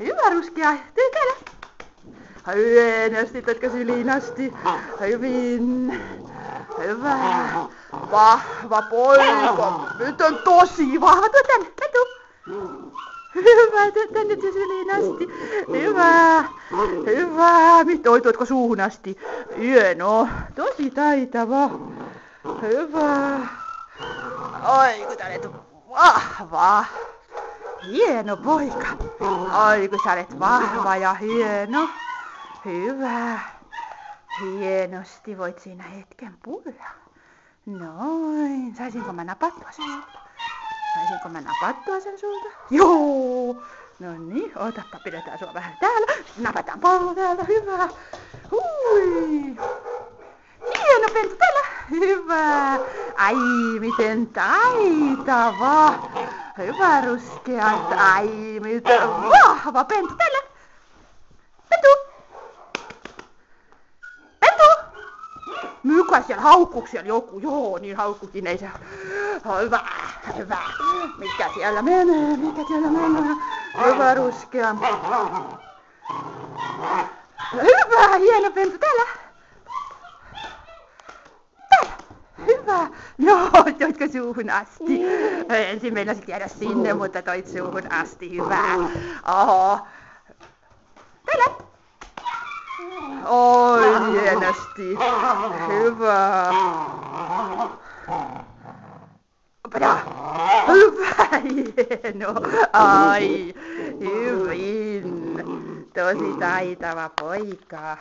Hyvä ruskea. Tee täällä. Hienosti, toitko syliin asti. Hyvin. Hyvä. Vahva poika. Nyt on tosi vahva. Tuo tänne. Tuu. Hyvä. Tuo tänne syliin asti. Hyvä. Hyvä. Tuotko suuhun asti? Hieno. Tosi taitava. Hyvä. Oi, kun tää olet vahva. Hieno poika. Oi, kun sä olet vahva ja hieno. Hyvä. Hienosti. Voit siinä hetken pulla. Noin. Saisinko mä napattua sen sulta? Saisinko mä napattua sen sulta? Joo. No niin, otappa, pidetään sua vähän täällä. Napataan pallo täältä. Hyvä. Hui. Hieno pentu täällä. Hyvä. Ai, miten taitava. Hyvä ruskea. Ai, miten vahva pentu täällä. Pentu. Pentu. Mikä siellä haukkuuko siellä joku? Joo, niin haukkukin ei se. Hyvä. Hyvä. Mikä siellä menee? Mikä siellä menee? Hyvä ruskea. Hyvä. Hieno pentu täällä. Hyvä. Joo, toitko suuhun asti? Ensin meinasit jäädä sinne, mutta toit suuhun asti. Hyvä. Oho. Täällä. Oi, hienosti. Hyvä. Hyvä, hieno. Ai, hyvin. Tosi taitava poika.